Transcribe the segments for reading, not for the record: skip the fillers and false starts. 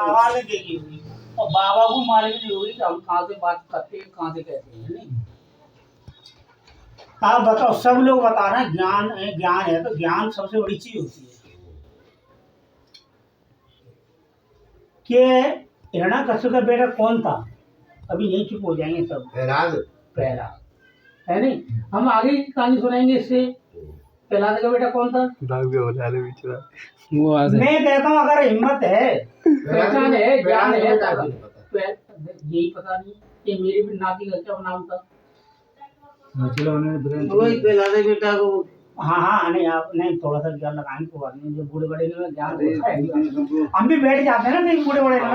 बाबा ने देखी होगी और बाबा को मालूम नहीं होगी कि हम कहाँ से बात करते हैं कहाँ से कहते हैं नहीं। आप बताओ, सब लोग बता रहे हैं ज्ञान है ज्ञान है, तो ज्ञान सबसे बड़ी चीज होती है कि हिरण्याकश्यप का बेटा कौन था। अभी यही चुप हो जाएंगे सब। प्रहलाद है नहीं। हम आगे की कहानी सुनाएंगे इससे। प्रहलाद का बेटा कौन था? मैं कहता हूँ अगर हिम्मत है, पहचान है, ज्ञान है, यही पता नहीं कि मेरे भी नाती का क्या नाम था। वही प्रहलाद बेटा को। हाँ हाँ, नहीं आप नहीं, थोड़ा सा ज्ञान लगाएंगे को बात नहीं, जो बूढ़े बड़े में ज्ञान होता है। हम भी बैठ जाते हैं ना कहीं बूढ़े बड़े में।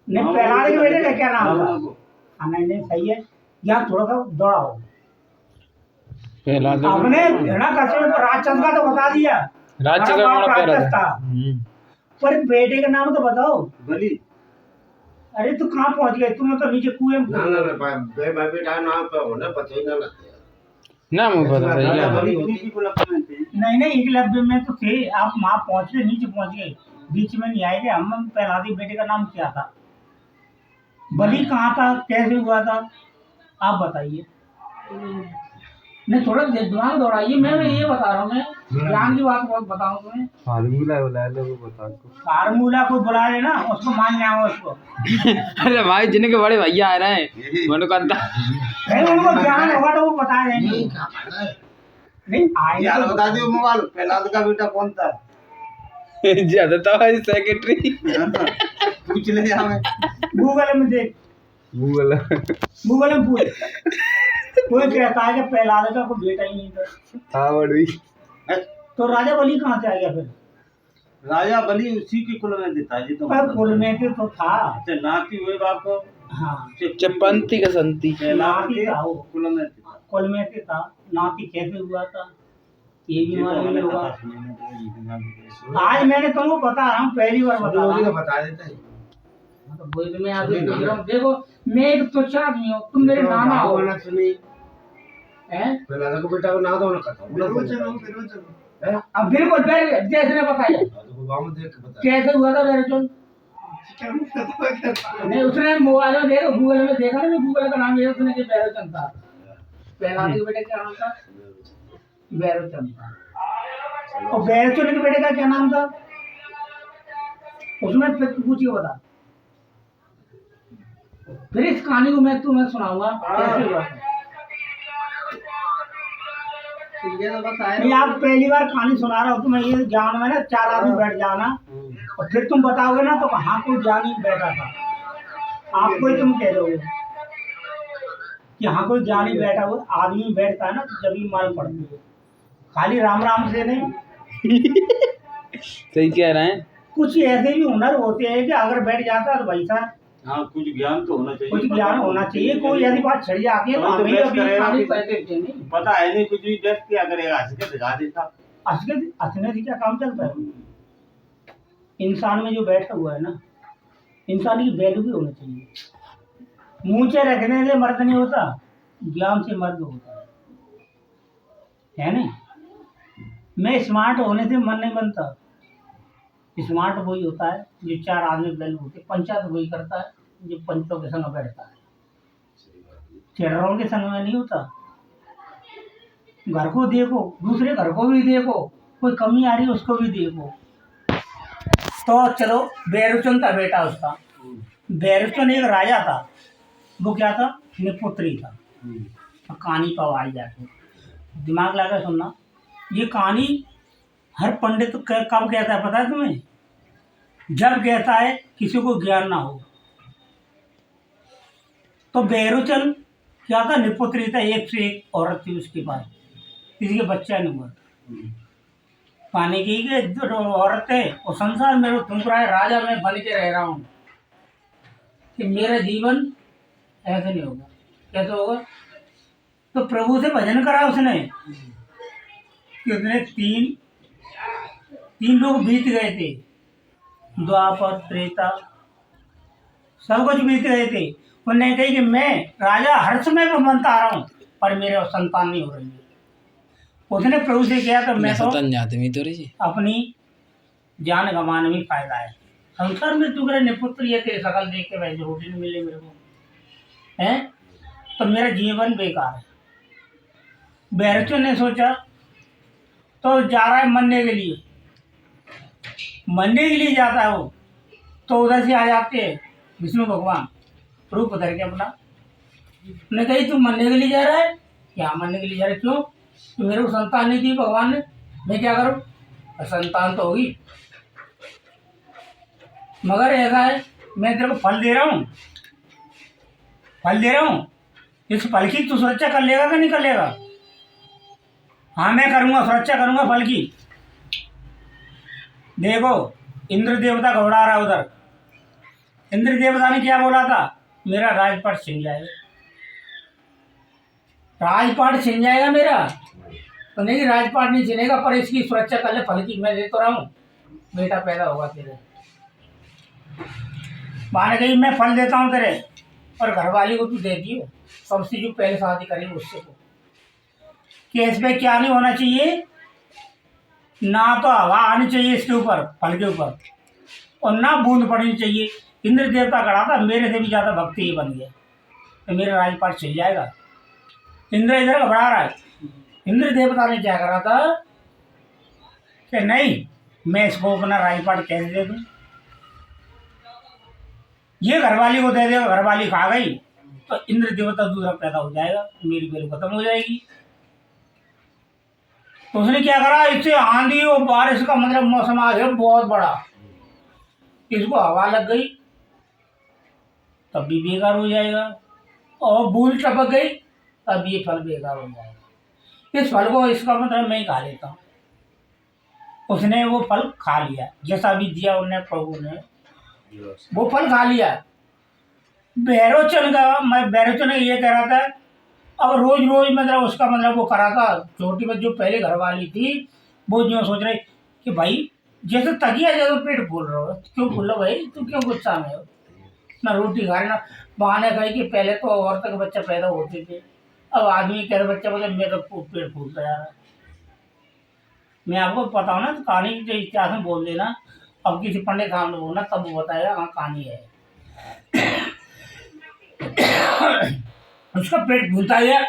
नहीं, प्रहलाद के बेटे का क्या नाम था? हाँ नहीं नहीं, सही है, ज्ञान थोड़ा सा दौड़ा हो। आपने हिरण्याकश्यप राक्षस का तो बता दिया, राक्षस था, पर बेटे का नाम तो बताओ। बलि। अरे तू कहाँ पहुँच गए? तुम तो नीचे कुएं में। बेटा नाम पे होना पता ही ना नाम पता नहीं नहीं, एकलव्य में तो थे आप, वहाँ पहुँच गए, नीचे पहुँच गए, बीच में नहीं आए थे। हम प्रहलाद के बेटे का नाम क्या था? बलि कहाँ था, कैसे हुआ था, आप बताइए। नहीं, थोड़ा दिमाग दौड़ाइए। मैं ये बता रहा हूँ, मैं ज्ञान की बात बताऊँ तुम्हें। फार्मूला बुला लो, वो बता। फार्मूला को बुला लेना, उसको मान जाओ उसको। अरे भाई, जिनके बड़े भैया आ रहे हैं मनोकांता, उनको ज्ञान होगा तो वो बता देंगे। नहीं आए तो बता दियो। मोबाइल प्रहलाद का बेटा कौन था? ज्यादा तो भाई सेक्रेटरी पूछ ले हमें, गूगल में देख, गूगल में पूछ। कोई कहता है कि प्रहलाद का कोई बेटा ही नहीं था। हाँ बड़ी। तो राजा बलि कहाँ से आ गया फिर? राजा बलि उसी के कुल में था जी। तो कुल में तो था, नाती हुए बाप को। हाँ, चपंती का संती नाती था वो, कुल में था। नाती कैसे हुआ था ये भी मालूम नहीं होगा। आज मैंने तुमको बता रहा हूँ, पहली बार बता रहा हूँ। बता देता है तो मैं आगे बोल रहा हूँ। देखो, मैं एक तुच्छ आदमी हूँ, तुम मेरे नाना हो। प्रहलाद को बेटा को ना दो ना कहता। अब बिल्कुल जैसे ने बताया कैसे हुआ था बेरोचन। नहीं, उसने मोबाइल में देखा, गूगल में देखा ना, गूगल का नाम ये उसने कि बेरोचन था। प्रहलाद के बेटे क्या नाम था? बेरोचन था। और बेरोचन के बेटे का क्या नाम था? उसमें पूछिए बता। फिर इस कहानी को मैं तुम्हें सुनाऊंगा कैसे हुआ था। नहीं, आप पहली बार कहानी सुना रहा हो, तुम्हें ये ज्ञान में ना 4 आदमी बैठ जाना और फिर तुम बताओगे ना तो हाँ कोई ज्ञानी बैठा था, आपको ही तुम कह दोगे कि हाँ कोई ज्ञानी बैठा हुआ। आदमी बैठता है ना तो जब भी मालूम पड़ती है, खाली राम राम से नहीं। सही कह रहे हैं। कुछ ऐसे भी हुनर होते हैं कि अगर बैठ जाता है तो भाई साहब, हाँ कुछ ज्ञान तो होना चाहिए, कुछ ज्ञान होना चाहिए। कोई ऐसी बात छड़ जाती है तो हमें अभी पता है नहीं, कुछ भी व्यक्त क्या करेगा, हंस के दिखा देता। हंसने से क्या काम चलता है? इंसान में जो बैठा हुआ है ना, इंसान की वैल्यू भी होनी चाहिए। मुँचे रखने से मर्द नहीं होता, ज्ञान से मर्द होता है नहीं। मैं स्मार्ट होने से मन नहीं बनता। स्मार्ट वही होता है जो 4 आदमी वैल्यू होते। पंचायत वही करता है जो पंचों के संग बैठता है, चेडरों के संग में नहीं होता। घर को देखो, दूसरे घर को भी देखो, कोई कमी आ रही है उसको भी देखो। तो चलो, बेरोचन था बेटा उसका। बेरोचन एक राजा था, वो क्या था? निपुत्री था। कहानी पर आई जाके दिमाग लगा सुनना। ये कहानी हर पंडित कब कहता है पता है तुम्हें? जब कहता है किसी को ज्ञान ना हो। तो बेरोचन क्या था? निपुत्री था, एक से एक औरत थी उसके पास, किसी के बच्चा नहीं हुआ। पानी की जो औरत है वो संसार में ठुमक रहा है, राजा मैं बन के रह रहा हूँ कि मेरा जीवन ऐसे नहीं होगा। कैसे होगा? तो प्रभु से भजन करा उसने कि उसने तीन लोग बीत गए थे, द्वापर त्रेता सब कुछ बीत गए थे। उन्होंने कही कि मैं राजा हर समय पर बनता आ रहा हूँ पर मेरे संतान नहीं हो रही है। उसने प्रभु से किया तो मैं तो अपनी जान गंवाने में फायदा है। संसार में तू करे निपुत्र ये तेरी शकल देख के वैसे रोटी नहीं मिले मेरे को है, तो मेरा जीवन बेकार है। बैरचो ने सोचा तो जा रहा है मरने के लिए, मरने के लिए जाता है वो, तो उधर से आ जाते हैं विष्णु भगवान रूप धर के अपना। ने कही तू मरने के लिए जा रहा है? क्या मरने के लिए जा रहा है? क्यों? तो मेरे को संतान नहीं दी भगवान ने, मैं क्या करूं? संतान तो होगी, मगर ऐसा है मैं तेरे को फल दे रहा हूँ, फल दे रहा हूँ, इस फल की तू सुरक्षा कर लेगा कि नहीं कर लेगा? हाँ मैं करूँगा, सुरक्षा करूँगा फल की। देखो इंद्र देवता घबरा रहा है उधर। इंद्र देवता ने क्या बोला था? मेरा राजपाट छिन जाएगा, राजपाट छिन जाएगा मेरा। तो नहीं, राजपाट नहीं छिनेगा, पर इसकी सुरक्षा कर ले फल की, मैं दे तो रहा हूँ, बेटा पैदा होगा तेरे। मान गई मैं फल देता हूँ तेरे, और घरवाली को तू दे दियो, सबसे जो पहले शादी करेगी उससे को। केस पे क्या नहीं होना चाहिए, ना तो हवा आनी चाहिए इसके ऊपर फल के ऊपर, और ना बूंद पड़नी चाहिए। इंद्र देवता खड़ा था, मेरे से भी ज़्यादा भक्ति ही बन गया, तो मेरा राजपाट चल जाएगा। इंद्र इधर घबरा रहा है। इंद्र देवता ने क्या करा था कि नहीं, मैं इसको अपना राजपाट कैसे दे दूँ, ये घरवाली को दे देगा, घरवाली खा गई तो इंद्र देवता दूसरा पैदा हो जाएगा, मेरी बेल खत्म हो जाएगी। तो उसने क्या करा, इससे आंधी और बारिश का मतलब मौसम आ गया बहुत बड़ा, इसको हवा लग गई तब भी बेकार हो जाएगा, और बूंद टपक गई तब ये फल बेकार हो जाएगा। इस फल को, इसका मतलब मैं ही खा लेता हूँ। उसने वो फल खा लिया, जैसा भी दिया उन्हें प्रभु ने, वो फल खा लिया। बैरोचन ये कह रहा था, अब रोज रोज मतलब उसका मतलब वो करा था, छोटी बच्ची जो पहले घर वाली थी वो जो सोच रही कि भाई जैसे तकिया जैसे पेट फूल रहा हो, क्यों फूल रहा भाई, तू क्यों गुस्सा में हो, ना रोटी खा रहे ना बहाने खाई कि पहले तो औरत के बच्चा पैदा होते थे, अब आदमी कह रहे बच्चा बोले मेरा तो पेट फूलता जा रहा है। मैं आपको बताऊँ ना तो कहानी जो इतिहास में बोल देना, अब किसी पंडित सामने बोलना तब वो बताएगा हाँ कहानी है। उसका पेट फूलता गया,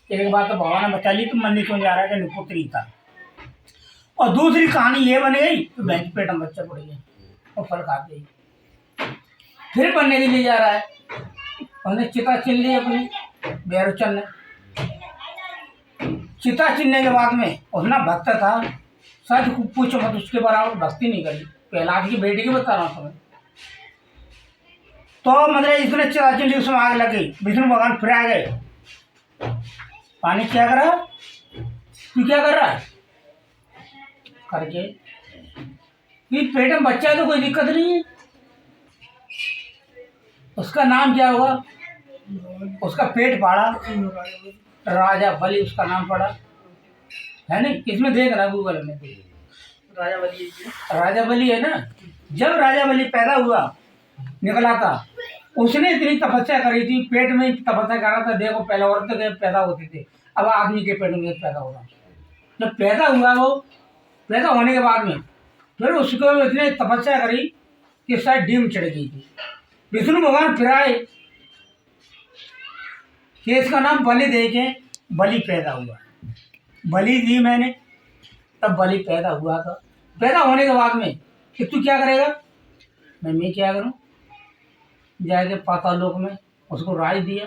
एक बात तो भगवान ने बचा ली, तो मन नहीं क्यों जा रहा है कि निपुत्री था। और दूसरी कहानी ये बन गई तो भैंस पेट में बच्चा पड़ गया और फल खा गई, फिर बनने के लिए जा रहा है। उन्हें चिता चिन ली अपनी बैरोचन ने। चिता चिन्हने के बाद में उसना भक्त था, सच पूछो मत, उसके बराबर भक्ति नहीं करी, प्रहलाद की बेटी की बता रहा हूँ तुम्हें। तो मतलब इसने चिता चिन ली, उसमें आग लग गई, विष्णु भगवान फिर आ गए। पानी क्या करा, तू क्या कर रहा है करके, कि पेट में बच्चा है तो कोई दिक्कत नहीं है, उसका नाम क्या होगा, उसका पेट फाड़ा, राजा बलि उसका नाम पड़ा है नहीं, इसमें देखना गूगल में, राजा बलि है ना। जब राजा बलि पैदा हुआ निकला था, उसने इतनी तपस्या करी थी, पेट में तपस्या कर रहा था। देखो पहले औरत के पैदा होते थे, अब आदमी के पेट में पैदा हो रहा। जब पैदा हुआ, वो पैदा होने के बाद में फिर उसको इसने तपस्या करी कि शायद डीम चढ़ गई थी। विष्णु भगवान फिर आए कि इसका नाम बलि दे के बलि पैदा हुआ, बलि दी मैंने, तब बलि पैदा हुआ था। पैदा होने के बाद में कि तू क्या करेगा, मैं क्या करूं, जाके पाताल लोक में उसको राज दिया।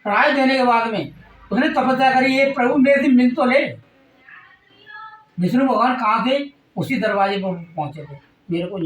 राज देने के बाद में उसने तपस्या करी, ये प्रभु मेरे से मिल तो ले। विष्णु भगवान कहाँ थे, उसी दरवाजे पर पहुंचे थे, मेरे को